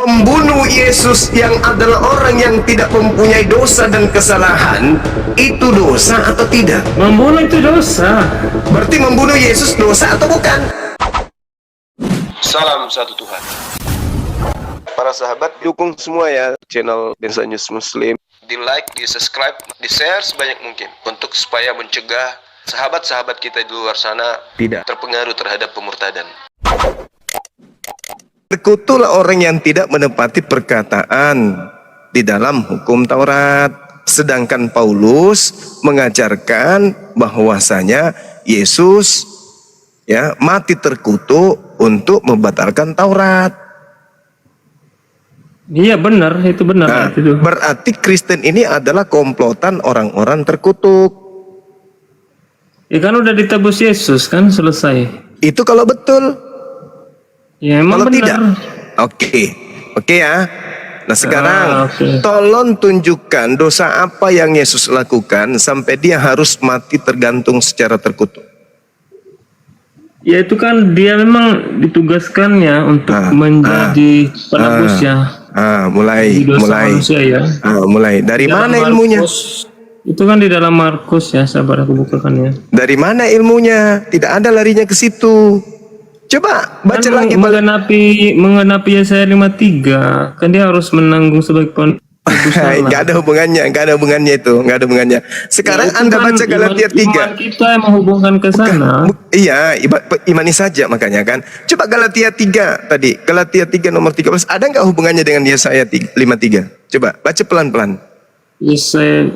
Membunuh Yesus yang adalah orang yang tidak mempunyai dosa dan kesalahan, itu dosa atau tidak? Membunuh itu dosa. Berarti membunuh Yesus dosa atau bukan? Salam satu Tuhan. Para sahabat, dukung semua ya channel Densa News Muslim. Di like, di subscribe, di share sebanyak mungkin untuk supaya mencegah sahabat-sahabat kita di luar sana tidak terpengaruh terhadap pemurtadan. Terkutuklah orang yang tidak menepati perkataan di dalam hukum Taurat. Sedangkan Paulus mengajarkan bahwasanya Yesus mati terkutuk untuk membatalkan Taurat. Iya benar, itu benar. Nah, itu. berarti Kristen ini adalah komplotan orang-orang terkutuk. Ya kan udah ditebus Yesus kan, selesai. Itu kalau betul. Ya emang Kalau benar. tidak, oke ya. Nah sekarang okay. Tolong tunjukkan dosa apa yang Yesus lakukan sampai dia harus mati tergantung secara terkutuk. Ya itu kan dia memang ditugaskannya untuk menjadi penebus ya. Mulai. Manusia, ya. Mulai. Dari mana ilmunya? Itu kan di dalam Markus ya, sabar aku bukakan ya. Dari mana ilmunya? Tidak ada larinya ke situ. Coba baca kan lagi. Mengenapi Yesaya 53, kan dia harus menanggung sebagai penebus. Nggak ada hubungannya itu, nggak ada hubungannya. Sekarang ya, Anda kan baca Galatia 3. Iman kita yang menghubungkan ke sana. Iya, imani saja makanya kan. Coba Galatia 3 tadi, Galatia 3 nomor 13, ada nggak hubungannya dengan Yesaya 53? Coba baca pelan-pelan. Yesaya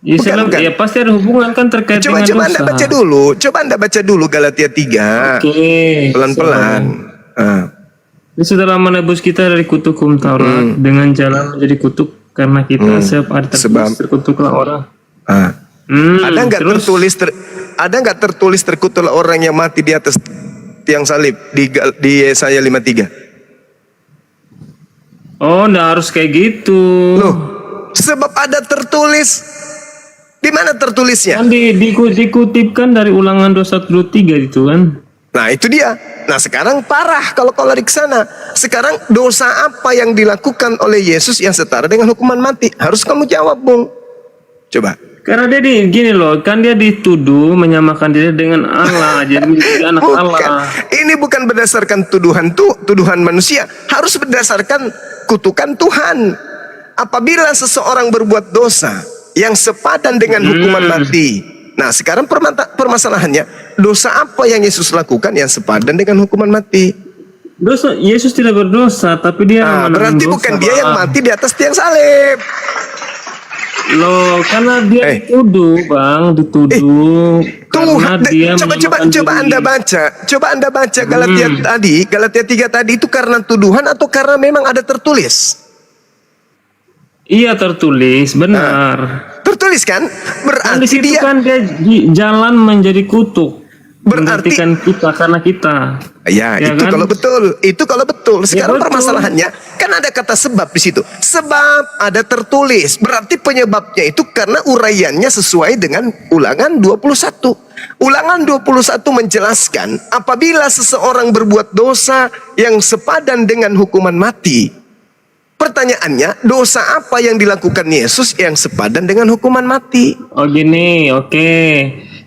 Bukan. Ya pasti ada hubungan kan terkait dengan dosa. Coba Anda baca dulu. Coba Anda baca dulu Galatia 3. Oke. Pelan-pelan. Dia sudah menebus kita dari kutuk hukum Taurat dengan jalan menjadi kutuk karena kita sebab terkutuklah orang. Ada nggak tertulis terkutuklah orang yang mati di atas tiang salib di Yesaya 53? Oh, nggak harus kayak gitu. Loh, sebab ada tertulis. Di mana tertulisnya? Kan dikutipkan dari Ulangan 2:1-3 itu kan. Nah itu dia. Nah sekarang parah kalau lari ke sana. Sekarang dosa apa yang dilakukan oleh Yesus yang setara dengan hukuman mati? Harus kamu jawab, Bung. Coba. Karena dia gini loh, kan dia dituduh menyamakan diri dengan Allah, jadi menjadi anak Allah. Ini bukan berdasarkan tuduhan manusia, harus berdasarkan kutukan Tuhan. Apabila seseorang berbuat dosa yang sepadan dengan hukuman mati. Nah sekarang permasalahannya, dosa apa yang Yesus lakukan yang sepadan dengan hukuman mati? Dosa Yesus tidak berdosa, tapi dia berarti bukan dia yang mati di atas tiang salib. Loh, karena dia dituduh, Bang, karena dia coba Anda baca Galatia 3 tadi itu karena tuduhan atau karena memang ada tertulis? Iya tertulis, benar. Tertulis kan? Berarti di situ dia jalan menjadi kutuk. Berarti kan kita karena kita. Ya itu kan? Kalau betul. Sekarang permasalahannya kan ada kata sebab di situ. Sebab ada tertulis. Berarti penyebabnya itu karena uraiannya sesuai dengan Ulangan 21. Ulangan 21 menjelaskan apabila seseorang berbuat dosa yang sepadan dengan hukuman mati. Pertanyaannya, dosa apa yang dilakukan Yesus yang sepadan dengan hukuman mati? Oh gini, oke.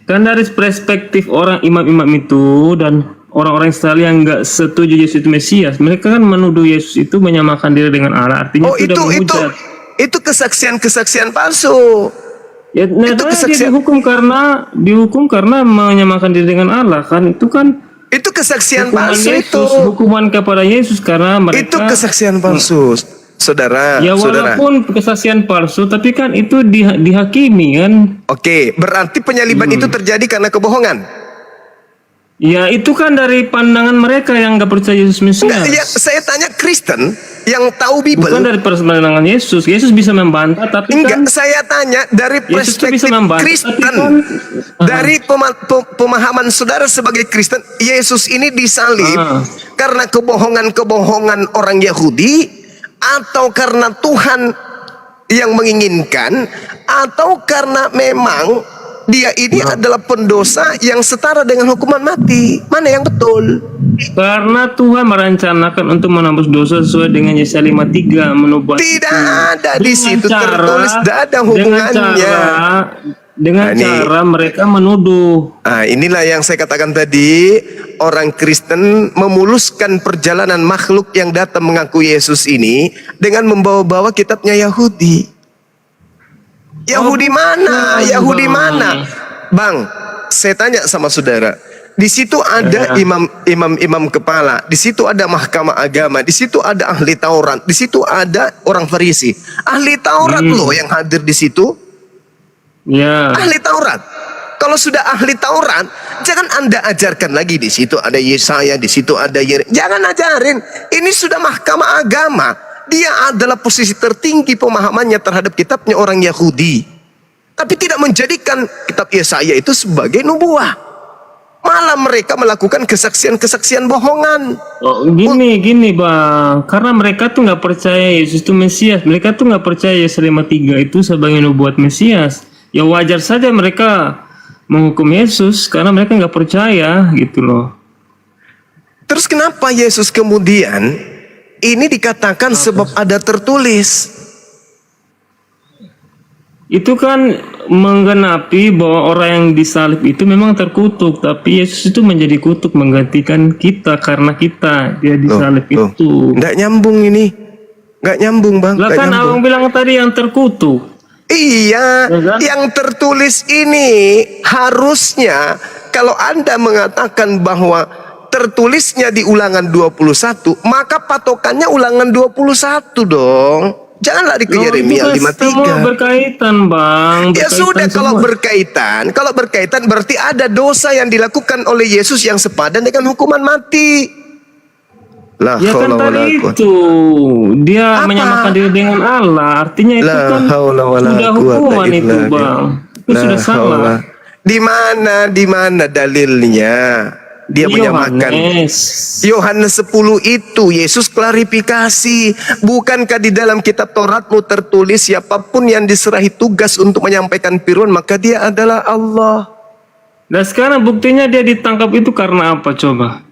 Kan dari perspektif orang imam-imam itu dan orang-orang Israel yang nggak setuju Yesus itu Mesias, mereka kan menuduh Yesus itu menyamakan diri dengan Allah. Artinya itu kesaksian palsu. Ya, itu kesaksian. Dia dihukum karena menyamakan diri dengan Allah kan? Itu kesaksian palsu Yesus, itu. Hukuman kepada Yesus karena mereka. Itu kesaksian palsu. Saudara. Walaupun kesaksian palsu, tapi kan itu dihakimi kan. Oke, berarti penyaliban itu terjadi karena kebohongan. Ya itu kan dari pandangan mereka yang nggak percaya Yesus Mesias. Ya, saya tanya Kristen yang tahu Bible. Bukan dari pandangan Yesus. Yesus bisa membantah, tapi saya tanya dari perspektif Kristen. Dari pemahaman saudara sebagai Kristen, Yesus ini disalib karena kebohongan-kebohongan orang Yahudi, atau karena Tuhan yang menginginkan, atau karena memang Dia ini adalah pendosa yang setara dengan hukuman mati. Mana yang betul? Karena Tuhan merencanakan untuk menembus dosa sesuai dengan Yesaya 53 menubuat. Tidak ada di Dengan situ cara- tertulis, tidak ada hubungannya. Dengan Nah, ini. cara mereka menuduh. Nah, inilah yang saya katakan tadi, orang Kristen memuluskan perjalanan makhluk yang datang mengaku Yesus ini dengan membawa-bawa kitabnya Yahudi. Yahudi mana? bukan, Yahudi Bang. mana? Bang, saya tanya sama saudara. Di situ ada imam kepala, di situ ada mahkamah agama, di situ ada ahli Taurat, di situ ada orang Farisi. Ahli Taurat loh yang hadir di situ. Ya. Ahli Taurat. Kalau sudah ahli Taurat, jangan Anda ajarkan lagi di situ ada Yesaya, di situ ada jangan ajarin. Ini sudah mahkamah agama. Dia adalah posisi tertinggi pemahamannya terhadap kitabnya orang Yahudi. Tapi tidak menjadikan kitab Yesaya itu sebagai nubuah. Malah mereka melakukan kesaksian-kesaksian bohongan. Oh, gini Bang, karena mereka tuh nggak percaya Yesus itu Mesias. Mereka tuh nggak percaya Yesaya 53 itu sebagai nubuat Mesias. Ya wajar saja mereka menghukum Yesus karena mereka nggak percaya gitu loh. Terus kenapa Yesus kemudian ini dikatakan sebab ada tertulis? Itu kan menggenapi bahwa orang yang disalib itu memang terkutuk, tapi Yesus itu menjadi kutuk menggantikan kita karena kita dia disalib itu. Nggak nyambung ini. Nggak nyambung, Bang. Lah Nggak kan nyambung. abang bilang tadi yang terkutuk. Iya, Ya kan? yang tertulis ini harusnya kalau Anda mengatakan bahwa tertulisnya di Ulangan 21, maka patokannya Ulangan 21 dong. Jangan lari ke Yeremia Itu kan semua 53. berkaitan Bang. Ya Berkaitan sudah, semua. kalau berkaitan berarti ada dosa yang dilakukan oleh Yesus yang sepadan dengan hukuman mati. La Ya kan haula wala tadi quwata. itu dia Apa? menyamakan diri dengan Allah. Artinya itu La kan haula wala sudah quwata hukuman illa itu billah. Bang. Itu La sudah salah. haula. Di mana dalilnya? Dia menyamakan. Yohanes 10 itu Yesus klarifikasi. Bukankah di dalam kitab Tauratmu tertulis siapapun yang diserahi tugas untuk menyampaikan firman maka dia adalah Allah. Dan sekarang buktinya dia ditangkap itu karena apa coba?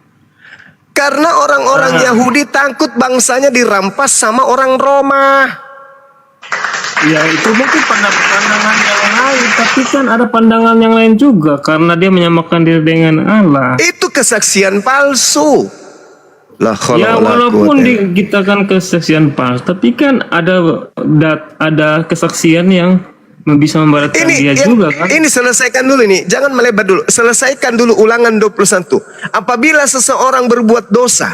Karena orang-orang Yahudi takut bangsanya dirampas sama orang Roma. Ya itu mungkin pandangan yang lain, tapi kan ada pandangan yang lain juga karena dia menyamakan diri dengan Allah. Itu kesaksian palsu. La haula Ya wala walaupun quwata. kita kan kesaksian palsu, tapi kan ada kesaksian yang bisa memberatkan dia juga kan. Ini selesaikan dulu ini, jangan melebar dulu. Selesaikan dulu Ulangan 21. Apabila seseorang berbuat dosa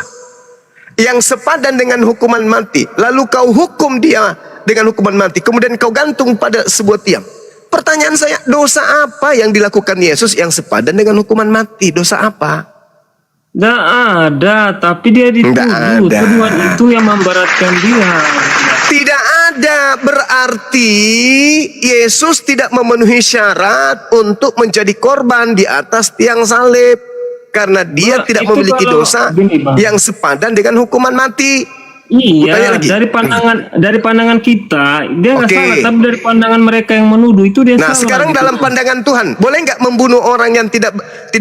yang sepadan dengan hukuman mati, lalu kau hukum dia dengan hukuman mati, kemudian kau gantung pada sebuah tiang. Pertanyaan saya, dosa apa yang dilakukan Yesus yang sepadan dengan hukuman mati? Dosa apa? Nggak ada, tapi dia dituduh. Nggak ada. Tuduhan itu yang memberatkan dia. Tidak ada, berarti Yesus tidak memenuhi syarat untuk menjadi korban di atas tiang salib. Karena dia Bang, tidak itu memiliki kalau- dosa gini, Bang. yang sepadan dengan hukuman mati. Iya, Kutanya lagi. dari pandangan kita dia nggak Oke. salah, tapi dari pandangan mereka yang menuduh itu dia Nah salah. sekarang gitu. dalam pandangan Tuhan, boleh nggak membunuh orang yang tidak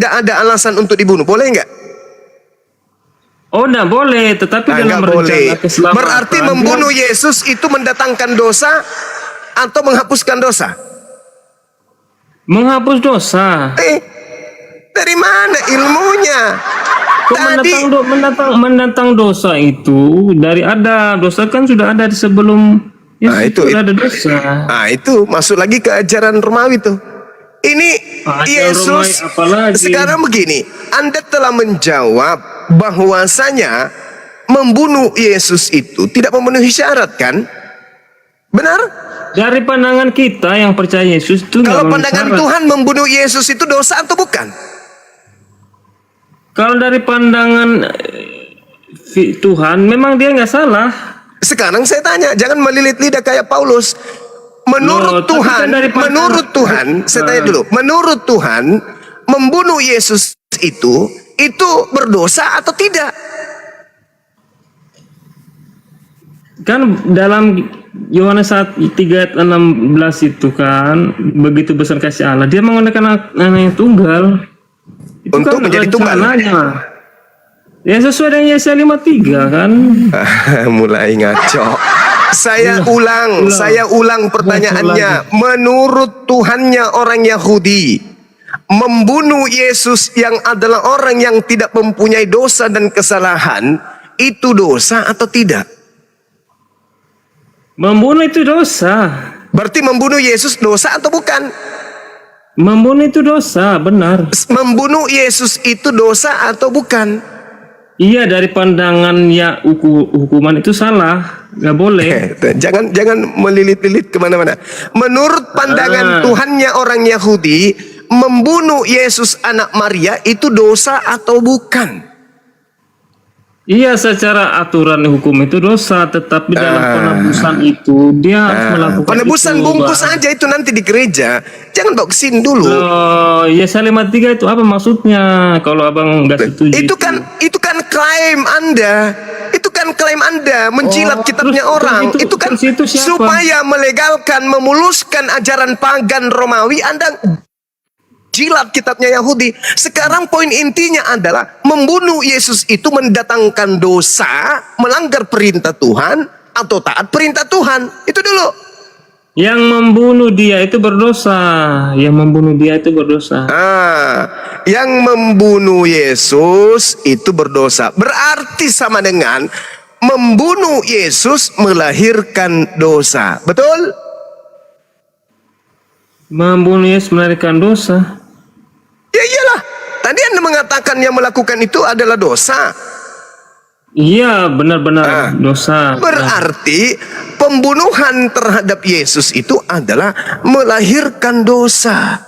ada alasan untuk dibunuh? Boleh nggak? Oh, nggak boleh, tetapi Nah, dalam nggak rencana boleh. keselamatan. Berarti membunuh Yesus itu mendatangkan dosa atau menghapuskan dosa? menghapus dosa. Dari mana ilmunya? Tadi Mendatang dosa itu dari ada dosa kan sudah ada di sebelum Nah, Yesus itu- sudah ada dosa. Nah itu masuk lagi ke ajaran Romawi tuh. Ini Ajaran Yesus Romawi apalagi? sekarang begini, Anda telah menjawab bahwasanya membunuh Yesus itu tidak memenuhi syarat kan? Benar? Dari pandangan kita yang percaya Yesus itu nggak Kalau memenuhi pandangan syarat. Tuhan membunuh Yesus itu dosa atau bukan? Kalau dari pandangan Tuhan memang dia nggak salah. Sekarang saya tanya, jangan melilit lidah kayak Paulus. Menurut Loh, tapi Tuhan, kan dari pandangan- menurut Tuhan, saya tanya dulu, menurut Tuhan membunuh Yesus itu berdosa atau tidak? Kan dalam Yohanes 3 ayat 16 itu kan, begitu besar kasih Allah, dia menggunakan anak yang tunggal itu Untuk kan menjadi tunggal. rencananya. Ya sesuai dengan Yesaya 53 kan. Mulai ngaco. Saya ulang pertanyaannya. Menurut Tuhannya orang Yahudi, membunuh Yesus yang adalah orang yang tidak mempunyai dosa dan kesalahan, itu dosa atau tidak? Membunuh itu dosa. Berarti membunuh Yesus dosa atau bukan? Membunuh itu dosa, benar. Membunuh Yesus itu dosa atau bukan? Iya, dari pandangan ya hukuman itu salah, nggak boleh. Jangan melilit-lilit kemana-mana. Menurut pandangan Tuhannya orang Yahudi, membunuh Yesus anak Maria itu dosa atau bukan? Iya, secara aturan hukum itu dosa, tetapi dalam penebusan itu dia harus melakukan penebusan itu, bungkus Bang. aja itu nanti di gereja. Jangan bawa kesini dulu. Oh, Yesaya 53 itu apa maksudnya? Kalau abang nggak setuju Itu kan klaim Anda. Itu kan klaim Anda menjilat kitabnya terus orang. itu Itu kan siapa? supaya melegalkan, memuluskan ajaran pagan Romawi. Anda jilat kitabnya Yahudi. Sekarang poin intinya adalah membunuh Yesus itu mendatangkan dosa, melanggar perintah Tuhan atau taat perintah Tuhan. Itu dulu. Yang membunuh dia itu berdosa. Yang membunuh dia itu berdosa. Yang membunuh Yesus itu berdosa. Berarti sama dengan membunuh Yesus melahirkan dosa. Betul? Membunuh Yesus melahirkan dosa. Ya iyalah. Tadi Anda mengatakan yang melakukan itu adalah dosa. Iya, benar-benar dosa. Berarti pembunuhan terhadap Yesus itu adalah melahirkan dosa.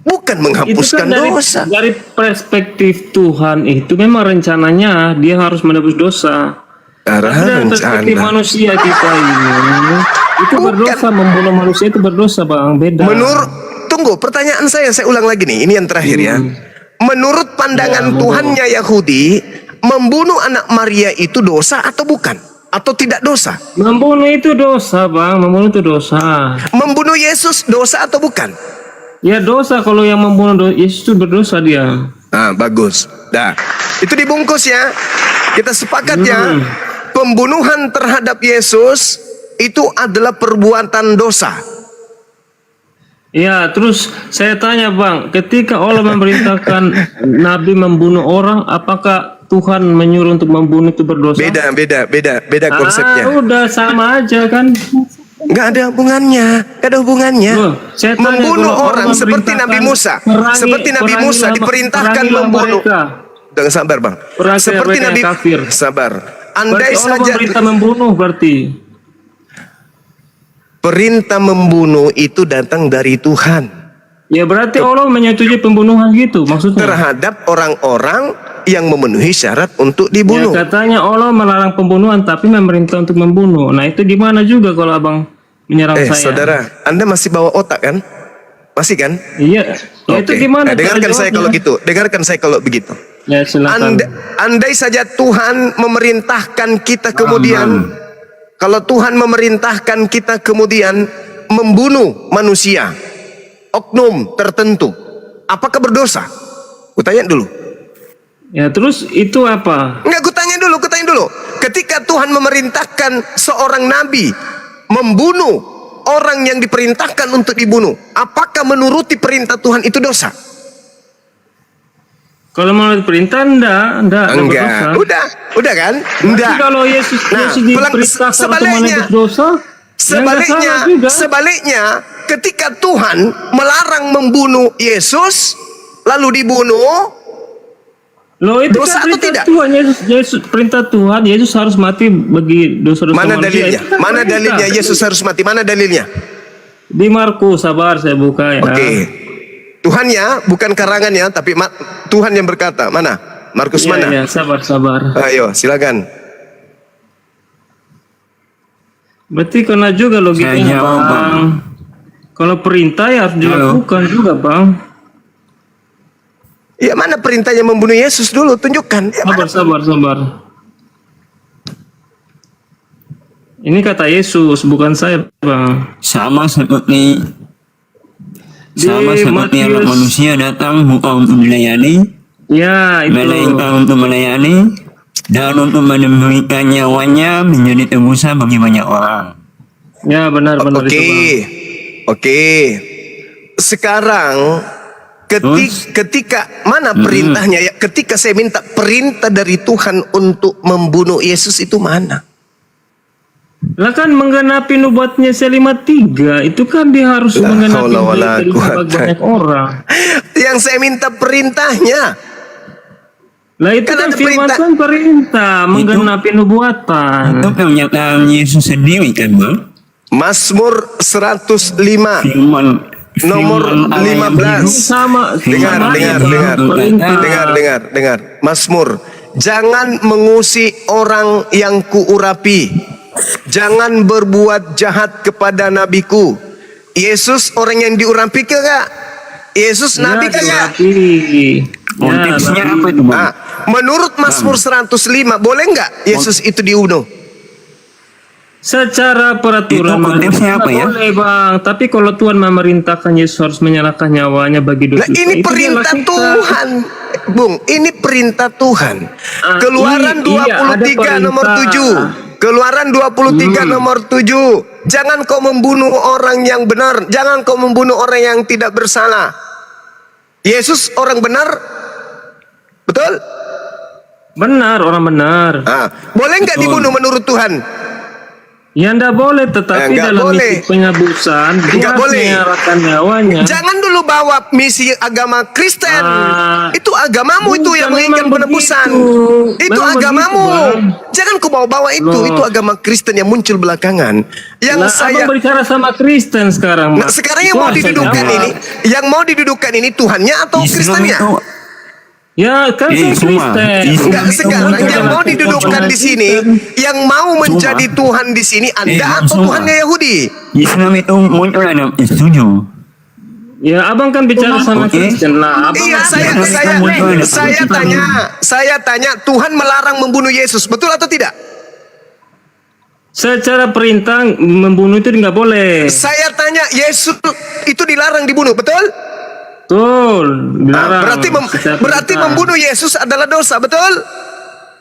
Bukan menghapuskan itu kan dosa. dari perspektif Tuhan itu memang rencananya dia harus menebus dosa. Tapi dari perspektif manusia kita ini itu berdosa, membunuh manusia itu berdosa, Bang. Beda. Tunggu, pertanyaan saya ulang lagi nih. Ini yang terakhir ya. Menurut pandangan Tuhannya Yahudi, membunuh anak Maria itu dosa atau bukan? Atau tidak dosa? Membunuh itu dosa, Bang. Membunuh itu dosa. Membunuh Yesus dosa atau bukan? Ya dosa, kalau yang membunuh Yesus itu berdosa dia. Bagus. Dah. Itu dibungkus ya. Kita sepakat ya. Pembunuhan terhadap Yesus itu adalah perbuatan dosa. Ya, terus saya tanya, Bang, ketika Allah memerintahkan Nabi membunuh orang, apakah Tuhan menyuruh untuk membunuh itu berdosa? Beda konsepnya. Udah sama aja kan? Nggak ada hubungannya. Loh, saya tanya, membunuh kalau orang seperti Nabi Musa. Seperti Nabi Musa diperintahkan membunuh. Dengan sabar, Bang. Seperti Nabi kafir. Sabar. Andai saja perintah membunuh berarti. Perintah membunuh itu datang dari Tuhan. Ya berarti Allah menyetujui pembunuhan gitu maksudnya. Terhadap orang-orang yang memenuhi syarat untuk dibunuh. Ya, katanya Allah melarang pembunuhan tapi memerintah untuk membunuh. Nah itu gimana juga kalau abang menyerang saya? Saudara, Anda masih bawa otak kan? Masih kan? Iya. Ya, itu gimana? Dengarkan saya kalau gitu. Dengarkan saya kalau begitu. Ya silakan. Andai saja Tuhan memerintahkan kita kemudian. Kalau Tuhan memerintahkan kita kemudian membunuh manusia, oknum tertentu, apakah berdosa? Kutanya dulu. Ya terus itu apa? Enggak, kutanya dulu. Ketika Tuhan memerintahkan seorang nabi membunuh orang yang diperintahkan untuk dibunuh, apakah menuruti perintah Tuhan itu dosa? Kalau mau perintah enggak berdosa. Udah kan? Enggak. Kalau Yesus diperintahkan untuk menebus dosa, sebaliknya ketika Tuhan melarang membunuh Yesus lalu dibunuh, loh itu dosa kan atau tidak? Tuhan, Yesus perintah Tuhan, Yesus harus mati bagi dosa-dosa manusia. Mana dalilnya Yesus harus mati? Mana dalilnya? Di Markus, sabar saya buka ya. Oke. Tuhan ya, bukan karangannya, tapi Tuhan yang berkata. Mana? Markus mana? Iya, sabar. Ayo, silakan. Berarti kena juga logikanya, Bang. Kalau perintah ya harus dilakukan juga, Bang. Ya, mana perintahnya membunuh Yesus dulu? Tunjukkan. Ya, Sabar. Ini kata Yesus, bukan saya, Bang. Sama seperti anak Matius- manusia datang bukan untuk melayani, Ya, itu. melainkan untuk melayani dan untuk memberikan nyawanya menjadi tebusan bagi banyak orang. Ya, benar-benar Oke, itu, Bang. oke. Sekarang Terus? ketika mana perintahnya ya? Ketika saya minta perintah dari Tuhan untuk membunuh Yesus itu mana? Lah kan menggenapi nubuatnya Yesaya 53, itu kan dia harus La menggenapi haula wala dari quwata. banyak orang. Yang saya minta perintahnya. Lah itu Kan kan ada firman perintah. Tuhan perintah menggenapi nubuatan. Itu pernyataan Yesus sendiri kan, Bang? Mazmur 105 Firman Nomor Allah yang 15. hidup. Sama Dengar, sama dengar, aja, dengar. Bang, perintah. dengar. Mazmur. Jangan mengusi orang yang kuurapi. Jangan berbuat jahat kepada nabiku. Yesus orang yang diurapi ke enggak? Yesus nabi ke enggak? Konteksnya apa itu, Bang? Nah, menurut Mazmur 105 boleh enggak Yesus itu dibunuh? Secara peraturan Itu konteksnya apa ya? boleh, Bang. Tapi kalau Tuhan memerintahkan Yesus harus menyerahkan nyawanya bagi dosa. Nah, ini itu perintah dialah kita. Tuhan. Bung, ini perintah Tuhan. Keluaran iya, ada 23 nomor perintah. 7. Keluaran 23 nomor 7. Jangan kau membunuh orang yang benar. Jangan kau membunuh orang yang tidak bersalah. Yesus orang benar. Betul? Benar, orang benar. Ah, boleh nggak dibunuh menurut Tuhan? Ya enggak boleh, tetapi Enggak dalam boleh. misi penyabusan dia Enggak harus boleh. menyerahkan nyawanya. Jangan dulu bawa misi agama Kristen. Ah, Itu agamamu itu yang bukan, menginginkan memang penebusan. begitu. Itu Memang agamamu. begitu, Bang. Jangan kau bawa-bawa itu. Loh. Itu agama Kristen yang muncul belakangan. Yang Lah, saya Abang berbicara sama Kristen sekarang, Nah, Mas. sekarang Itu yang mau harus saya didudukan jawab. ini, yang mau didudukan ini Tuhannya atau Islam Kristennya? itu Ya, kan saya semua. Kristen. Enggak, sekarang Itu yang mau adalah didudukan di sini, yang mau menjadi Tuhan di sini Anda atau semua. Tuhannya Yahudi? Islam itu muncul dalam setuju. Ya, Abang kan bicara sama Oke. Kristen. Nah, Abang Iya, saya tanya, Tuhan melarang membunuh Yesus, betul atau tidak? secara perintah membunuh itu nggak boleh. Saya tanya, Yesus itu dilarang dibunuh, betul? Betul. Nah, dilarang. Secara berarti perintah. membunuh Yesus adalah dosa, betul?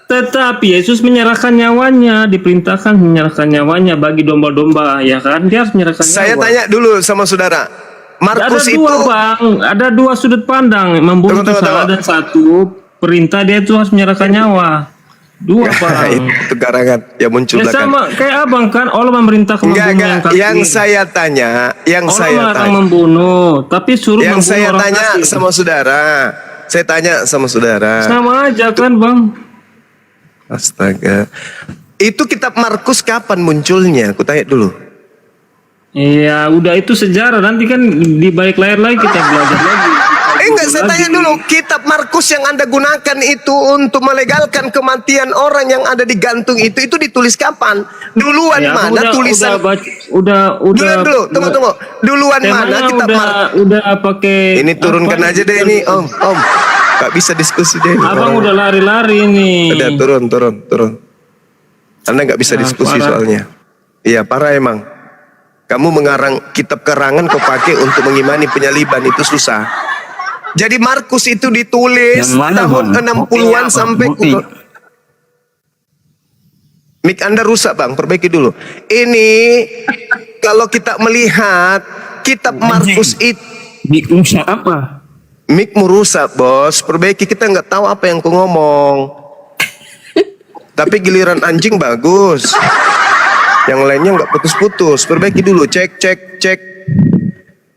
Tetapi Yesus menyerahkan nyawanya, diperintahkan menyerahkan nyawanya bagi domba-domba, ya kan? Dia harus menyerahkan Saya nyawa. tanya dulu sama saudara. Ada Markus itu dua, Bang. Ada dua sudut pandang. Membunuh itu Tunggu. salah dan satu perintah dia itu harus menyerahkan nyawa. Dua, Bang. itu karangan yang muncul Ya belakangan. sama kayak Abang kan, Allah memerintahkan membunuh yang kafir. Yang saya tanya, Allah melarang membunuh, tapi suruh yang membunuh saya orang tanya kafir. sama saudara, saya tanya sama saudara. Sama aja kan, Bang? Astaga, itu kitab Markus kapan munculnya? Aku tanya dulu. Iya, udah itu sejarah. Nanti kan di balik layar lagi kita belajar lagi. Enggak, saya tanya dulu, kitab Markus yang Anda gunakan itu untuk melegalkan kematian orang yang ada digantung itu ditulis kapan? Duluan Ya, mana tulisan? udah Dulu, tunggu. Duluan mana temanya kitab Markus? udah pakai Ini turunkan apa, aja deh ini, Om. Gak bisa diskusi deh. Abang udah lari-lari nih. Udah turun. Anda nggak bisa Nah, diskusi parah. soalnya. Iya, parah emang. Kamu mengarang kitab karangan kau pakai untuk mengimani penyaliban itu susah. Jadi Markus itu ditulis Yang mana, tahun Bang? 60-an Buktinya apa? sampai Bukti. Mik Anda rusak, Bang. Perbaiki dulu. Ini kalau kita melihat kitab Markus itu Diusah apa? Mikmu rusak, bos. Perbaiki, kita nggak tahu apa yang kau ngomong. Tapi giliran anjing bagus. Yang lainnya nggak putus-putus. Perbaiki dulu. Cek.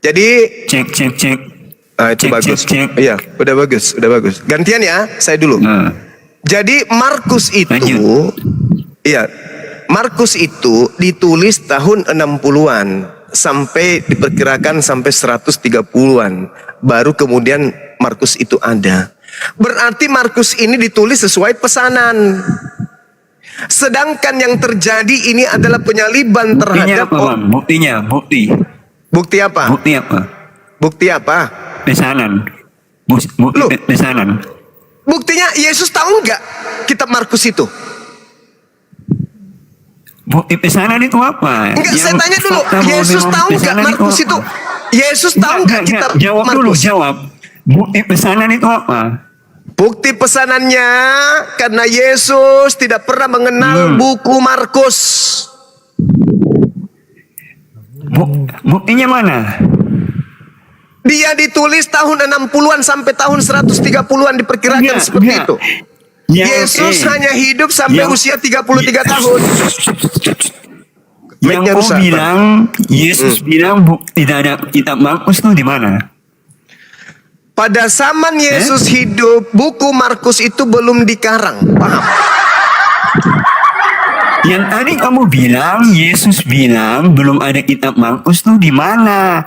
Jadi, Cek. itu Cek, bagus. cek. Iya, udah bagus. Gantian ya, saya dulu. Nah, Jadi Markus itu, Lanjut. iya, Markus itu ditulis tahun 60-an sampai diperkirakan sampai 130-an. Baru kemudian Markus itu ada. Berarti Markus ini ditulis sesuai pesanan. Sedangkan yang terjadi ini adalah penyaliban buktinya terhadap apa, Bang? Bukti. Bukti apa? Bukti apa? Bukti apa? Pesanan. Bukti Loh. pesanan. Buktinya Yesus tahu nggak kitab Markus itu? Bukti pesanan itu apa? Enggak, saya tanya dulu. fakta bahwa Yesus memang tahu nggak pesanan Markus itu? apa? Yesus tahu nggak kitab Jawab dulu, Markus? jawab. Bukti pesanan itu apa? Bukti pesanannya karena Yesus tidak pernah mengenal buku Markus. Buktinya mana? Dia ditulis tahun 60-an sampai tahun 130-an diperkirakan seperti itu. Yesus hanya hidup sampai usia 33 tahun. Yang Mic-nya kau rusak, bilang, Yesus bilang tidak ada kitab Markus itu di mana? Pada zaman Yesus hidup, buku Markus itu belum dikarang. Paham? Yang tadi kamu bilang, Yesus bilang belum ada kitab Markus itu di mana?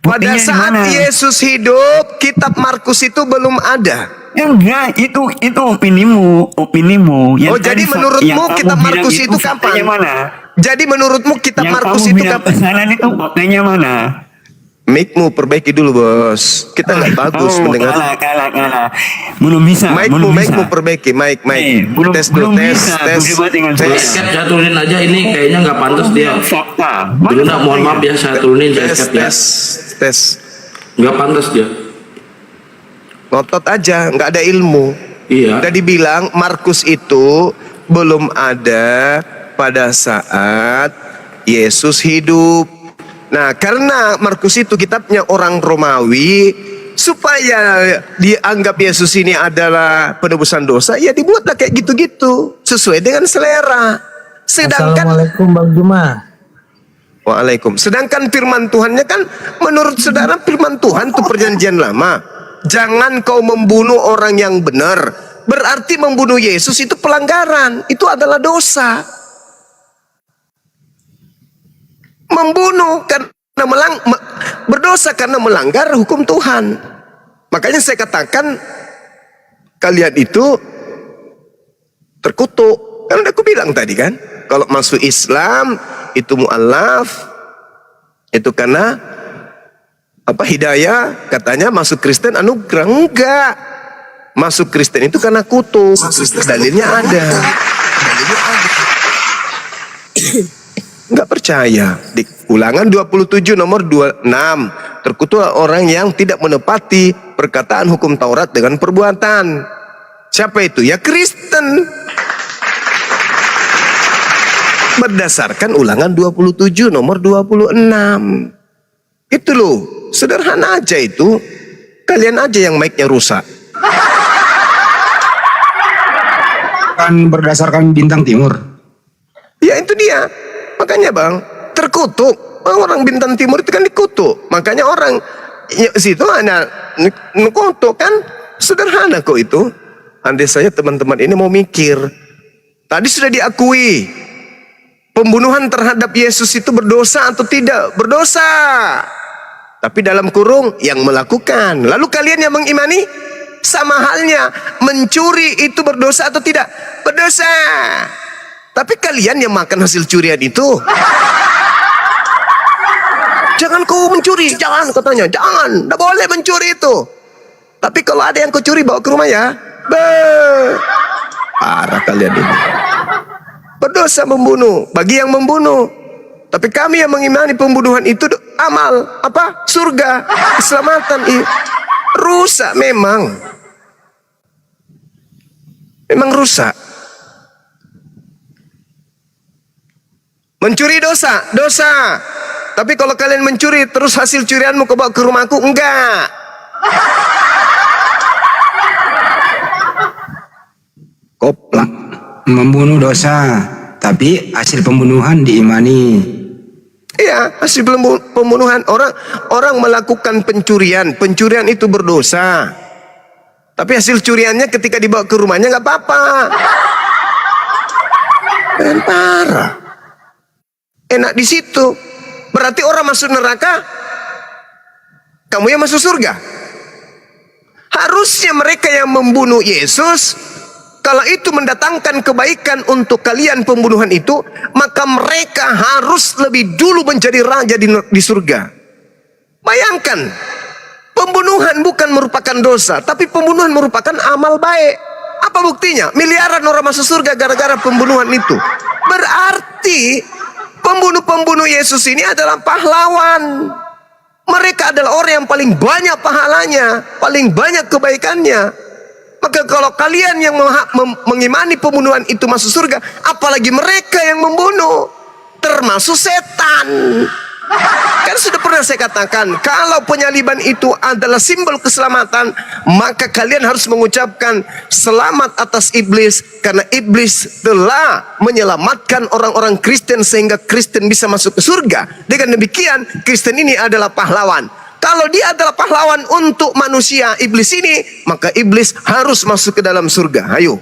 Pada Buktinya di saat mana? Yesus hidup, kitab Markus itu belum ada. Enggak, itu opinimu. Yang Oh, jadi tadi menurutmu yang kamu kitab bilang Markus itu faktanya kapan? mana? Jadi menurutmu kitab Yang Markus kamu itu bilang kapan? pesanan itu faktanya mana? Mic-mu perbaiki dulu, Bos. Kita nggak bagus mendengar. Kalah. Belum bisa. Mic-mu perbaiki, mic. Belum Tes dulu, bisa. Berdebat dengan saya. Saya turunin aja, ini kayaknya nggak pantas dia. Fakta. Dulu nak, mohon maaf ya, saya turunin, saya Tes, skip ya. tes. Nggak pantas dia. Ngotot aja, nggak ada ilmu. Iya. Udah dibilang Markus itu belum ada pada saat Yesus hidup. Nah, karena Markus itu kitabnya orang Romawi, supaya dianggap Yesus ini adalah penebusan dosa, ya dibuatlah kayak gitu-gitu, sesuai dengan selera. Sedangkan Assalamualaikum Bang Juma. Waalaikum. Sedangkan firman Tuhannya kan menurut saudara firman Tuhan itu perjanjian lama. Jangan kau membunuh orang yang benar. Berarti membunuh Yesus itu pelanggaran. Itu adalah dosa. Membunuh karena berdosa karena melanggar hukum Tuhan. Makanya saya katakan kalian itu terkutuk. Kan udah aku bilang tadi kan, kalau masuk Islam itu mu'alaf, itu karena apa, hidayah. Katanya masuk Kristen anugerah. Enggak, masuk Kristen itu karena kutuk. Dalilnya ada. Enggak percaya. Di Ulangan 27 nomor 26, terkutuklah orang yang tidak menepati perkataan hukum Taurat dengan perbuatan. Siapa itu? Ya Kristen. Berdasarkan Ulangan 27 nomor 26. Itu loh, sederhana aja itu. Kalian aja yang mic-nya rusak. Kan berdasarkan bintang timur. Ya itu dia. Makanya Bang, terkutuk. Orang Bintang Timur itu kan dikutuk. Makanya orang ya, situ ada kutuk kan. Sederhana kok itu. Andai saya teman-teman ini mau mikir. Tadi sudah diakui. Pembunuhan terhadap Yesus itu berdosa atau tidak? Berdosa. Tapi dalam kurung yang melakukan. Lalu kalian yang mengimani, sama halnya mencuri itu berdosa atau tidak? Berdosa. Tapi kalian yang makan hasil curian itu, jangan kau mencuri, jangan katanya, jangan, tidak boleh mencuri itu. Tapi kalau ada yang kau curi bawa ke rumah ya, parah kalian ini. Berdosa membunuh bagi yang membunuh. Tapi kami yang mengimani pembunuhan itu amal apa? Surga, keselamatan. Rusak memang. Memang rusak. Mencuri dosa, dosa. Tapi kalau kalian mencuri terus hasil curianmu kau bawa ke rumahku, enggak. Koplak. Membunuh dosa, tapi hasil pembunuhan diimani. Iya, hasil pembunuhan. Orang melakukan pencurian itu berdosa. Tapi hasil curiannya ketika dibawa ke rumahnya nggak apa-apa. Dan parah. Enak di situ. Berarti orang masuk neraka, kamu yang masuk surga. Harusnya mereka yang membunuh Yesus, kalau itu mendatangkan kebaikan untuk kalian pembunuhan itu, maka mereka harus lebih dulu menjadi raja di surga. Bayangkan, pembunuhan bukan merupakan dosa, tapi pembunuhan merupakan amal baik. Apa buktinya? Miliaran orang masuk surga gara-gara pembunuhan itu. Berarti Berarti pembunuh-pembunuh Yesus ini adalah pahlawan. Mereka adalah orang yang paling banyak pahalanya, paling banyak kebaikannya. Maka kalau kalian yang mengimani pembunuhan itu masuk surga, apalagi mereka yang membunuh, termasuk setan. Kan sudah pernah saya katakan, kalau penyaliban itu adalah simbol keselamatan, maka kalian harus mengucapkan selamat atas iblis, karena iblis telah menyelamatkan orang-orang Kristen sehingga Kristen bisa masuk ke surga. Dengan demikian, Kristen ini adalah pahlawan. Kalau dia adalah pahlawan untuk manusia, iblis ini, maka iblis harus masuk ke dalam surga. Ayo.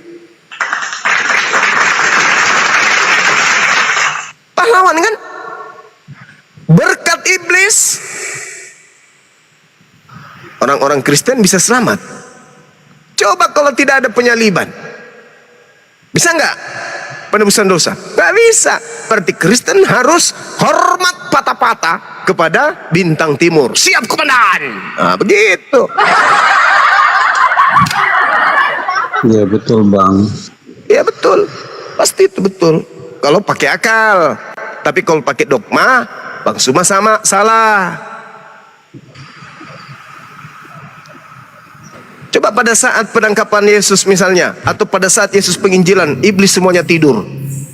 Pahlawan kan? Berkat iblis, orang-orang Kristen bisa selamat. Coba kalau tidak ada penyaliban, bisa nggak penebusan dosa? Nggak bisa. Berarti Kristen harus hormat patah-patah kepada bintang timur. Siap komandan. Nah, begitu. Ya betul bang. Ya betul. Pasti itu betul. Kalau pakai akal. Tapi kalau pakai dogma, Bang Suma sama salah. Coba pada saat penangkapan Yesus misalnya, atau pada saat Yesus penginjilan, iblis semuanya tidur.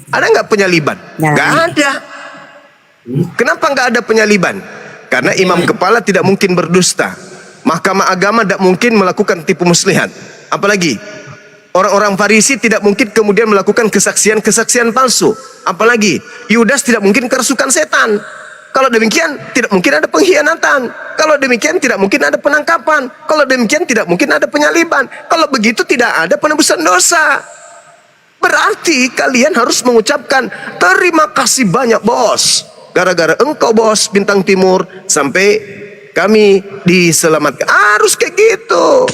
Ada nggak penyaliban? Nggak ada. Kenapa nggak ada penyaliban? Karena imam kepala tidak mungkin berdusta. Mahkamah agama tidak mungkin melakukan tipu muslihat. Apalagi orang-orang Farisi tidak mungkin kemudian melakukan kesaksian-kesaksian palsu. Apalagi Yudas tidak mungkin kerasukan setan. Kalau demikian tidak mungkin ada pengkhianatan. Kalau demikian tidak mungkin ada penangkapan. Kalau demikian tidak mungkin ada penyaliban. Kalau begitu tidak ada penebusan dosa. Berarti kalian harus mengucapkan terima kasih banyak bos. Gara-gara engkau bos bintang timur sampai kami diselamatkan. Harus kayak gitu.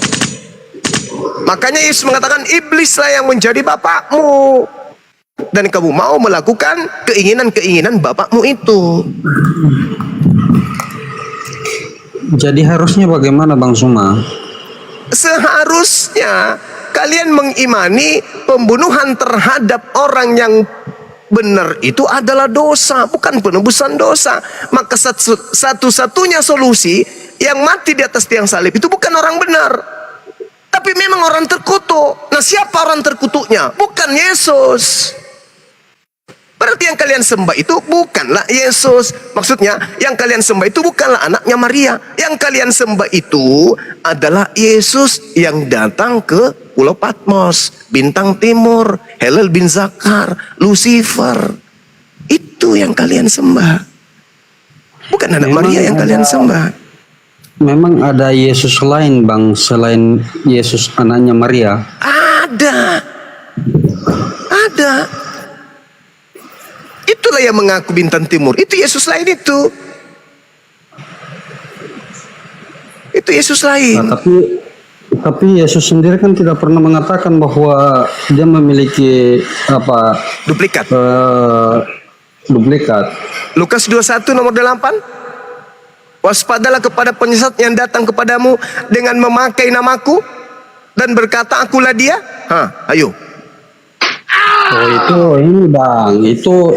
Makanya Yesus mengatakan iblislah yang menjadi bapakmu. Dan kamu mau melakukan keinginan-keinginan bapakmu itu. Jadi harusnya bagaimana Bang Suma? Seharusnya kalian mengimani pembunuhan terhadap orang yang benar itu adalah dosa, bukan penebusan dosa. Maka satu-satunya solusi yang mati di atas tiang salib itu bukan orang benar, tapi memang orang terkutuk. Nah, siapa orang terkutuknya? Bukan Yesus. Berarti yang kalian sembah itu bukanlah Yesus. Maksudnya yang kalian sembah itu bukanlah anaknya Maria. Yang kalian sembah itu adalah Yesus yang datang ke Pulau Patmos, bintang timur, Helel bin Zakar, Lucifer. Itu yang kalian sembah. Bukan anak Maria yang kalian sembah. Memang ada Yesus lain Bang selain Yesus anaknya Maria? Ada. Ada. Itulah yang mengaku bintang timur. Itu Yesus lain itu. Itu Yesus lain. Nah, tapi Yesus sendiri kan tidak pernah mengatakan bahwa dia memiliki apa? Duplikat. Duplikat. Lukas 21 nomor 8. Waspadalah kepada penyesat yang datang kepadamu dengan memakai namaku dan berkata akulah dia. Ayo. Oh itu ini Bang,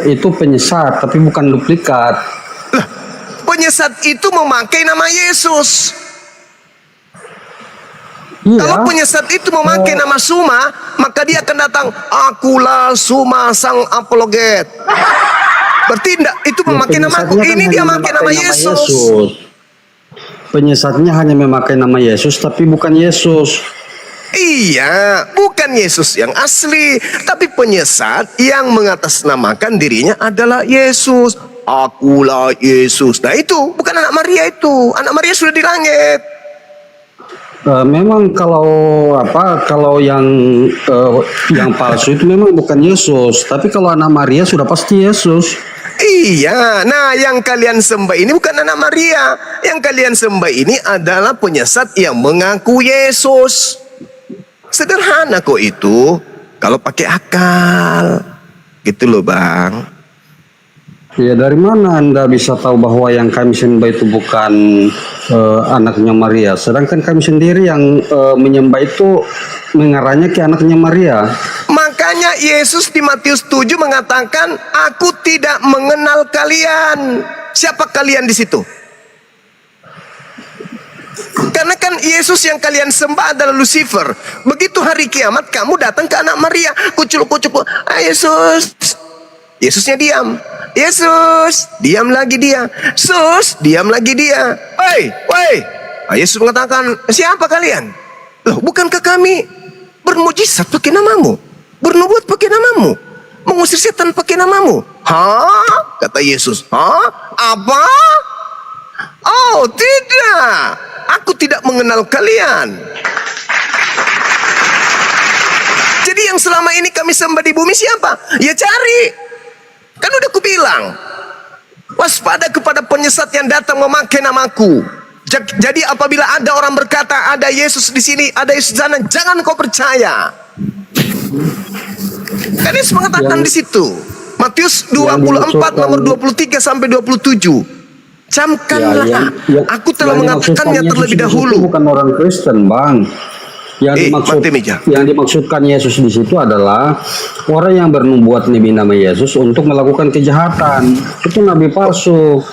itu penyesat tapi bukan duplikat. Lah, penyesat itu memakai nama Yesus. Iya. Kalau penyesat itu memakai nama Suma, maka dia akan datang, akulah Suma sang apologet. Berarti enggak, itu memakai namaku. Ini dia memakai nama Yesus. Penyesatnya hanya memakai nama Yesus tapi bukan Yesus. Iya, bukan Yesus yang asli, tapi penyesat yang mengatasnamakan dirinya adalah Yesus. Akulah Yesus. Nah itu bukan anak Maria itu. Anak Maria sudah di langit. Memang kalau yang palsu itu memang bukan Yesus, tapi kalau anak Maria sudah pasti Yesus. Iya, nah yang kalian sembah ini bukan anak Maria. Yang kalian sembah ini adalah penyesat yang mengaku Yesus. Sederhana kok itu, kalau pakai akal. Gitu loh Bang. Ya dari mana Anda bisa tahu bahwa yang kami sembah itu bukan anaknya Maria, sedangkan kami sendiri yang menyembah itu mengarahnya ke anaknya Maria. Makanya Makanya Yesus di Matius 7 mengatakan, aku tidak mengenal kalian. Siapa kalian di situ? Karena kan Yesus yang kalian sembah adalah Lucifer. Begitu hari kiamat kamu datang ke anak Maria, kucul-kucul, Yesus. Yesusnya diam. Yesus, diam lagi dia. Sus, diam lagi dia. Woi. Yesus mengatakan, siapa kalian? Loh, bukankah kami bermujizat pakai namamu, bernubuat pakai namamu, mengusir setan pakai namamu? Hah? Kata Yesus. Hah? Apa? Oh, tidak. Aku tidak mengenal kalian. Jadi yang selama ini kami sembah di bumi siapa? Ya cari. Kan udah kubilang. Waspada kepada penyesat yang datang memakai namaku. Jadi apabila ada orang berkata ada Yesus di sini, ada Yesus di sana, jangan kau percaya. Kan Yesus mengatakan di situ. Matius 24 nomor 23 sampai 27. Camkanlah, aku telah mengatakannya terlebih dahulu. Bukan orang Kristen, Bang. Yang dimaksudkan Yesus di situ adalah orang yang bernubuat nabi nama Yesus untuk melakukan kejahatan. Itu nabi palsu.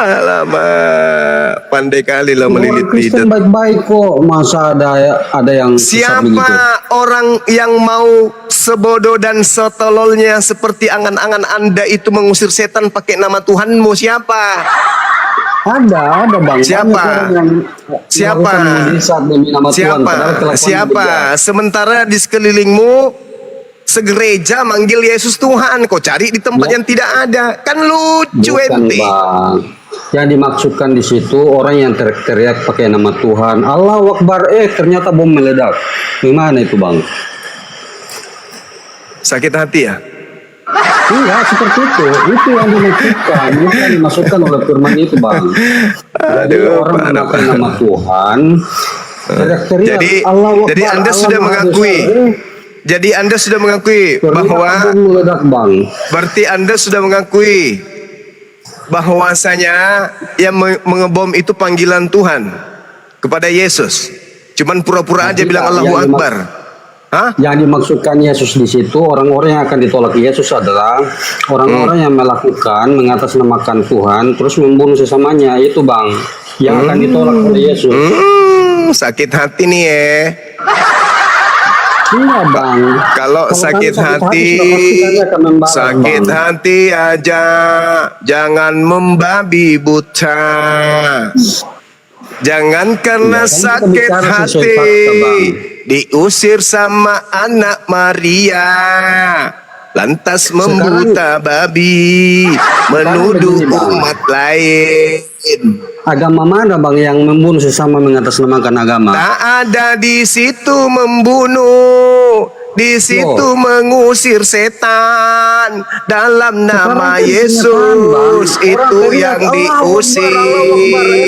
Alamak, pandai kali lah melilit Kristen lidah. baik-baik kok, masa ada yang Siapa begitu? orang yang mau sebodoh dan setololnya seperti angan-angan Anda itu mengusir setan pakai nama Tuhanmu? Siapa? Ada Bang. Siapa? Siapa? Siapa? Siapa? Sementara di sekelilingmu segereja manggil Yesus Tuhan, kau cari di tempat yang tidak ada. Kan lucu ente. Bang. Yang dimaksudkan di situ orang yang teriak-teriak pakai nama Tuhan, Allahu Akbar, ternyata bom meledak. Gimana itu, Bang? Sakit hati ya? Iya, seperti itu. Itu yang dimaksudkan. Itu yang dimaksudkan oleh firman itu, Bang. Jadi orang memakai nama Tuhan, teriak-teriak, Jadi Allahu Akbar, jadi Anda sudah mengakui. Jadi Anda sudah mengakui bahwa meledak, Bang. berarti Anda sudah mengakui bahwasanya yang mengebom itu panggilan Tuhan kepada Yesus. Cuman pura-pura aja bilang Allahu Akbar. Hah? Yang dimaksudkan Yesus di situ, orang-orang yang akan ditolak Yesus adalah orang-orang yang melakukan mengatasnamakan Tuhan terus membunuh sesamanya, itu Bang, yang akan ditolak oleh Yesus. Sakit hati nih ya. Iya Bang. Kalau sakit hati, sakit hati aja, jangan membabi buta. Jangan karena sakit hati diusir sama anak Maria, lantas membuta babi, menuduh umat lain. Agama mana Bang yang membunuh sesama mengatasnamakan agama? Tak ada di situ membunuh, di situ mengusir setan dalam nama Yesus, itu yang diusir.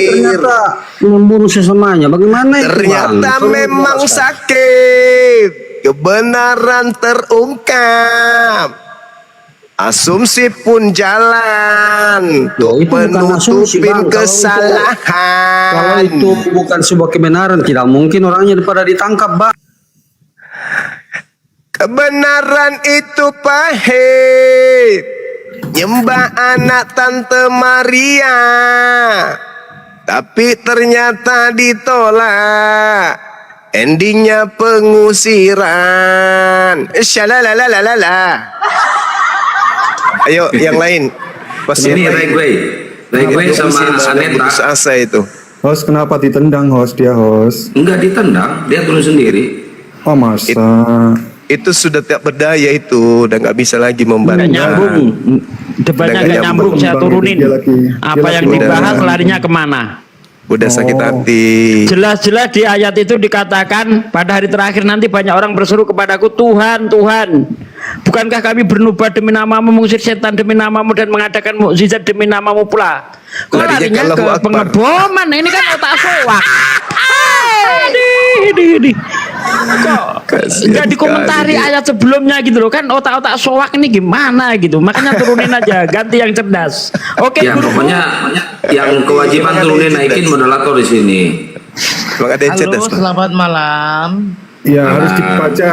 Ternyata membunuh sesamanya. Bagaimana itu? Ternyata memang sakit, kebenaran terungkap. Asumsi pun jalan untuk menutupin kesalahan. Kalau itu bukan sebuah kebenaran, tidak mungkin orangnya pada ditangkap, Bang. Kebenaran itu pahit. Nyembah anak Tante Maria, tapi ternyata ditolak. Endingnya pengusiran. Syalalalala. Ayo yang lain. Ini Regway sama Aneta. Putus asa itu. Host kenapa ditendang host dia host? Enggak ditendang, dia turun sendiri. Oh masa? Itu sudah tak berdaya itu, udah nggak bisa lagi membantah. Nyambung, debatnya nggak nyambung, saya turunin. Apa yang dibahas larinya kemana? Udah sakit hati. Jelas-jelas di ayat itu dikatakan pada hari terakhir nanti banyak orang berseru kepadaku, Tuhan, Tuhan, bukankah kami bernubuat demi namamu, mengusir setan demi namamu, dan mengadakan mukjizat demi namamu pula? Kok larinya ke pengeboman? Ini kan otak soak. Ini. Kok nggak dikomentari ayat sebelumnya gitu loh, kan otak-otak soak ini gimana gitu. Makanya turunin aja, ganti yang cerdas. Oke, Ya pokoknya yang kewajiban turunin naikin moderator di sini. Halo, selamat malam. Ya harus dibaca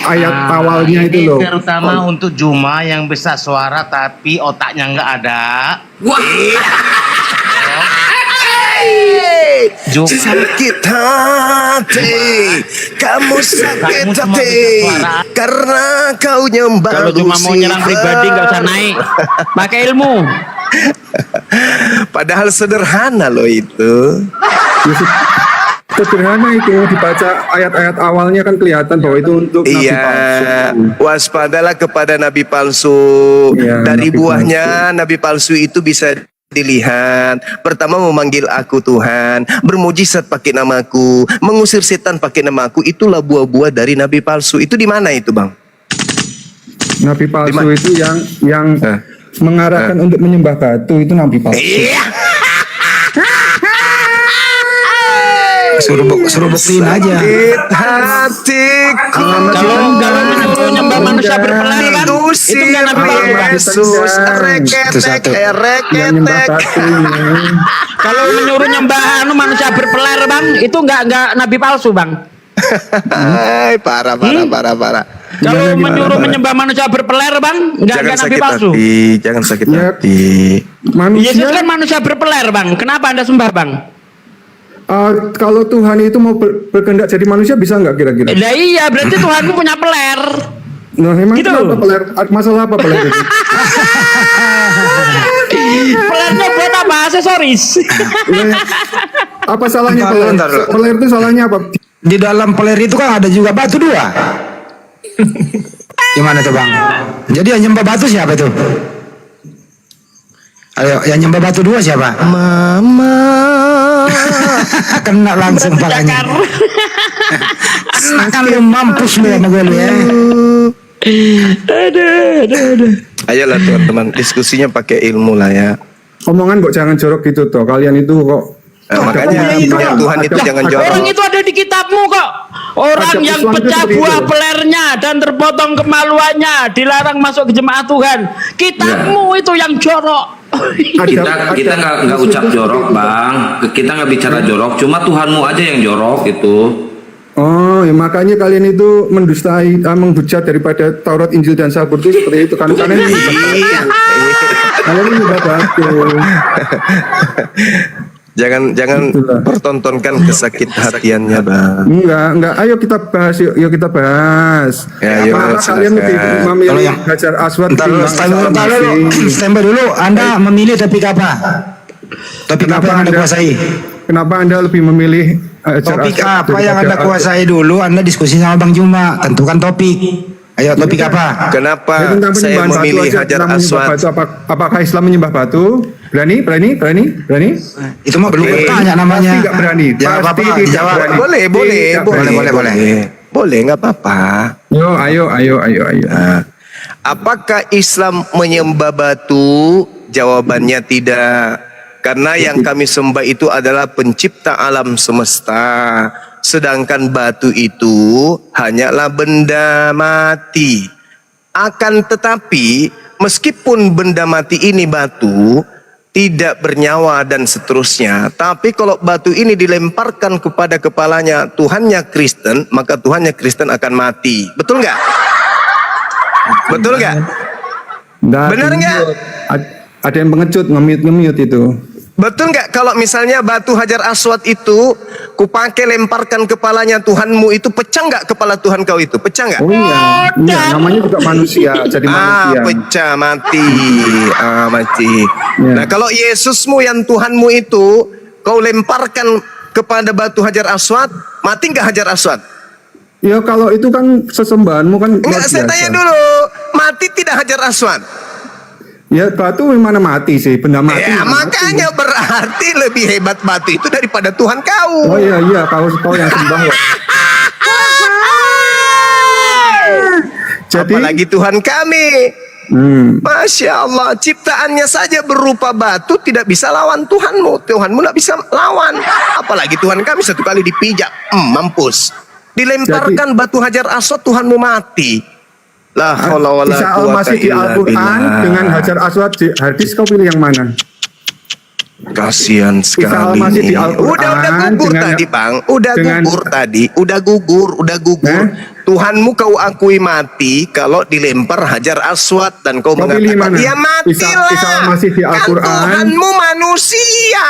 ayat awalnya itu loh. Terutama untuk Juma yang bisa suara tapi otaknya nggak ada. Wah. Sakit hati, kamu sakit hati karena kau nyembah. Kalau cuma mau nyerang pribadi nggak usah naik, pakai ilmu. Padahal sederhana loh itu. Sederhana itu, dibaca ayat-ayat awalnya kan kelihatan bahwa itu untuk nabi Iya, palsu. waspadalah kepada nabi palsu. Iya, Dari nabi buahnya nabi palsu itu bisa dilihat. Pertama memanggil aku Tuhan, bermujizat pakai namaku, mengusir setan pakai namaku. Itulah buah-buah dari nabi palsu. Itu di mana itu, Bang? Nabi palsu itu yang mengarahkan untuk menyembah batu, itu nabi palsu. Iya. Suruh buktiin aja. Sakit hatiku. Kalau menyuruh nyembah manusia berpelar kan, itu nggak nabi palsu Bang. Yesus, Itu satu. Yang nyembah batu ini. Kalau menyuruh nyembah manusia berpelar Bang, itu nggak nabi palsu Bang. Parah. Kalau menyuruh menyembah manusia berpelar Bang, nggak Jangan nabi sakit palsu. hati, jangan sakit Ya. hati. Yesus Manusia, kan manusia berpelar Bang, kenapa Anda sembah Bang? kalau Tuhan itu mau berkehendak jadi manusia bisa nggak kira-kira? Lah iya, berarti Tuhanmu punya peler. Nah, emang Gitu. kenapa peler? Masalah apa peler itu? Pelernya buat apa? Aksesoris. Apa salahnya Bentar, peler? bentar. Peler itu salahnya apa? Di dalam peler itu kan ada juga batu 2. Gimana tuh Bang? Jadi yang nyembah batu siapa itu? Ayo, yang nyembah batu 2 siapa? Mama. Kena langsung palanya. Kena kan lu mampus lu sama gue lu ya. Aduh. Ayolah teman-teman, diskusinya pakai ilmu lah ya. Omongan kok jangan jorok gitu toh. Kalian itu kok. Makanya punya Tuhan itu jangan jorok. Orang itu ada di kitabmu kok. Orang Ajab yang Islam itu pecah seperti buah itu. pelernya dan terpotong kemaluannya dilarang masuk ke jemaat Tuhan. Kitabmu itu yang jorok. Kita nggak ucap jorok Bang, kita nggak bicara jorok, cuma Tuhanmu aja yang jorok itu. Oh, ya makanya kalian itu mendustai, menghujat daripada Taurat, Injil dan Zabur itu seperti itu kan? Kalian ini kalian ini batu. Jangan Itulah. pertontonkan kesakit hatiannya, Bang. Enggak. Ayo kita bahas, yuk kita bahas. Ya, ayo, Mana kalian lebih silakan. memilih Kalau yang- Hajar Aswad Bentar dulu, ketimbang standby dulu. Anda memilih topik apa? Topik apa yang Anda kuasai? Kenapa Anda lebih memilih Hajar Topik Aswad apa yang Anda daripada kuasai dulu? Anda diskusi sama Bang Juma. Tentukan topik. Ayo, topik apa? Kenapa Ya, tentang saya penyembahan batu memilih aja, Hajar tentang menyembah Aswad? batu. Apakah Islam menyembah batu? Berani? Itu mah belum bertanya namanya. Pasti nggak berani. Ya, Pasti apa-apa, tidak dijawab. berani. Boleh, Tidak berani. Boleh. Boleh, nggak apa-apa. Ayo. Nah, apakah Islam menyembah batu? Jawabannya tidak. Karena yang kami sembah itu adalah pencipta alam semesta. Sedangkan batu itu hanyalah benda mati. Akan tetapi, meskipun benda mati ini batu, tidak bernyawa dan seterusnya. Tapi kalau batu ini dilemparkan kepada kepalanya Tuhannya Kristen, maka Tuhannya Kristen akan mati. Betul nggak? Betul nggak? Benar nggak? Ada yang pengecut, nge-mute itu. Betul nggak kalau misalnya batu Hajar Aswad itu kupakai lemparkan kepalanya Tuhanmu itu, pecah nggak kepala Tuhan kau itu? Pecah nggak? Oh iya, namanya juga manusia, jadi manusia. Pecah, mati. Mati. Ya. Nah, kalau Yesusmu yang Tuhanmu itu kau lemparkan kepada batu Hajar Aswad, mati nggak Hajar Aswad? Ya kalau itu kan sesembahanmu kan luar Enggak, saya biasa. tanya dulu, mati tidak Hajar Aswad? Ya batu mana mati sih, benda mati. Ya, mana makanya berarti lebih hebat batu itu daripada Tuhan kau. Oh iya, kau yang sembah ya. Jadi, Apalagi Tuhan kami. Masya Allah, ciptaannya saja berupa batu, tidak bisa lawan Tuhanmu. Tuhanmu tidak bisa lawan. Apalagi Tuhan kami satu kali dipijak, mampus. Dilemparkan batu Hajar Aswad, Tuhanmu mati. La haula wala Isa quwata masih di illa Al-Quran billah. dengan Hajar Aswad di hadis, kau pilih yang mana? Kasihan sekali masih di nih. Al-Quran Udah gugur dengan- tadi, Bang. Udah dengan- gugur tadi. Udah gugur. Tuhanmu kau akui mati kalau dilempar Hajar Aswad dan kau pilih mengatakan mana? dia matilah. Kisah masih di Kan Al-Quran. Tuhanmu manusia.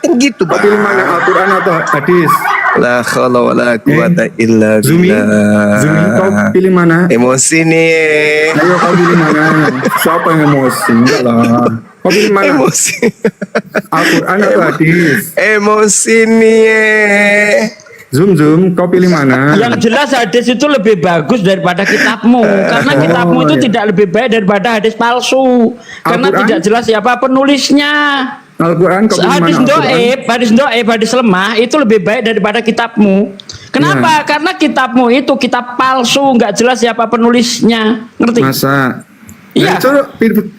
Kan gitu, Kau Bang. pilih mana, Al-Quran atau hadis? La khaula wala quwata illa Zumi, billah. Zumi, kau pilih mana? Emosi nih. Ayo kau pilih mana? Siapa yang emosi? Enggak lah. Kau pilih mana? Emosi. Al-Quran atau hadis? Emosi nih. Zoom, kau pilih mana? Yang jelas hadis itu lebih bagus daripada kitabmu, karena kitabmu itu tidak lebih baik daripada hadis palsu, karena Al-Quran? tidak jelas siapa penulisnya. Al-Quran kau pilih Hadis mana? doib, hadis lemah itu lebih baik daripada kitabmu. Kenapa? Ya. Karena kitabmu itu kitab palsu, nggak jelas siapa penulisnya, ngerti? Masa? Iya. Nah, coba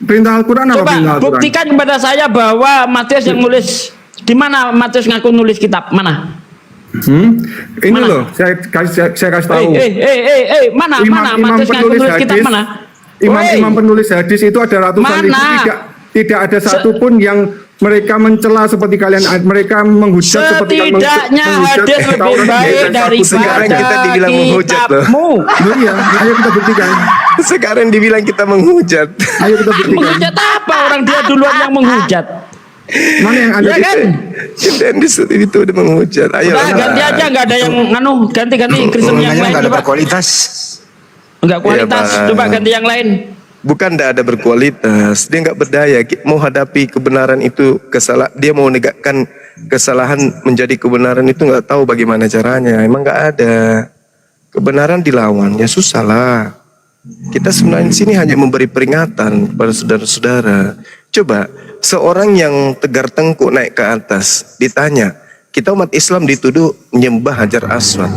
perintah Al-Quran apa Coba perintah Al-Quran? buktikan kepada saya bahwa Matius yang nulis. Di mana Matius ngaku nulis kitab? Mana? Ini Mana? loh, saya kasih tahu. Mana? Imam Matius ngaku penulis nulis kitab hadis, mana? Imam penulis hadis itu ada ratusan ribu, Mana? tidak ada satupun yang mereka mencela seperti kalian, mereka menghujat seperti kalian Setidaknya hadis lebih Taurat baik dan Sekarang kita daripada dibilang menghujat loh. kitabmu. Oh iya, ayo kita buktikan. Sekarang dibilang kita menghujat. Ayo kita buktikan. Menghujat apa? Orang dia duluan yang menghujat. Mana yang ada Ya kan? Kita yang itu udah menghujat. Ayo. Udah ganti aja, nggak ada yang ganti Kristen yang lain coba. berkualitas. Enggak kualitas, Iya, Bang. coba ganti yang lain. Bukan tidak ada berkualitas, dia nggak berdaya. Mau hadapi kebenaran itu dia mau negakkan kesalahan menjadi kebenaran itu nggak tahu bagaimana caranya. Emang nggak ada. Kebenaran dilawan, ya susah lah. Kita sebenarnya di sini hanya memberi peringatan kepada saudara-saudara. Coba seorang yang tegar tengkuk naik ke atas, ditanya, kita umat Islam dituduh menyembah Hajar Aswad.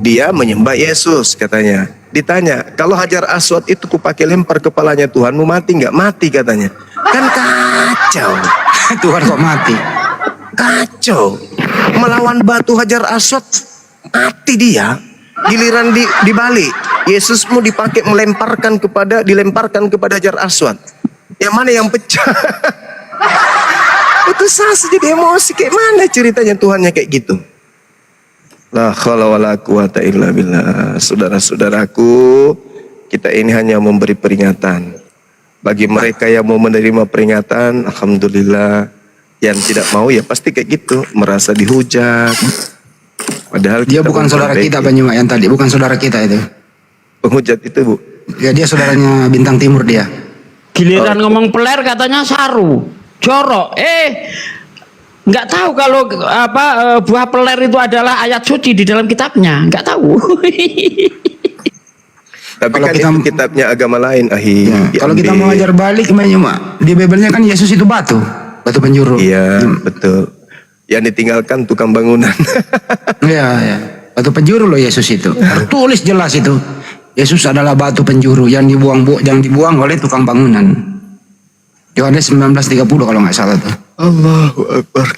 Dia menyembah Yesus katanya. Ditanya, kalau Hajar Aswad itu kupakai lempar kepalanya Tuhanmu mati nggak? Mati katanya. Kan kacau. Tuhan kok mati? Kacau. Melawan batu Hajar Aswad mati dia. Giliran dibalik, Yesusmu dipakai dilemparkan kepada Hajar Aswad. Yang mana yang pecah? Itu sasa jadi emosi. Kayak mana ceritanya Tuhannya kayak gitu? La khaula wala quwata illa billah. Saudara-saudaraku, kita ini hanya memberi peringatan. Bagi mereka yang mau menerima peringatan, alhamdulillah. Yang tidak mau ya pasti kayak gitu, merasa dihujat. Padahal Dia kita bukan saudara memperbaiki. kita Banyumak yang tadi, bukan saudara kita itu. Penghujat itu, Bu. Ya dia saudaranya Bintang Timur dia. Giliran ngomong peler katanya saru, jorok. Nggak tahu kalau buah peler itu adalah ayat suci di dalam kitabnya, nggak tahu. Tapi Kalau kan kita- itu kitabnya agama lain, ahi. Ya, kalau kita mau ajar balik Banyumak, di Bibelnya kan Yesus itu batu penjuru. Iya, betul. Yang ditinggalkan tukang bangunan. Iya, ya. Batu penjuru loh Yesus itu. Tertulis jelas itu. Yesus adalah batu penjuru yang dibuang oleh tukang bangunan. Yohanes 19:30 kalau nggak salah tuh. Allahu Akbar.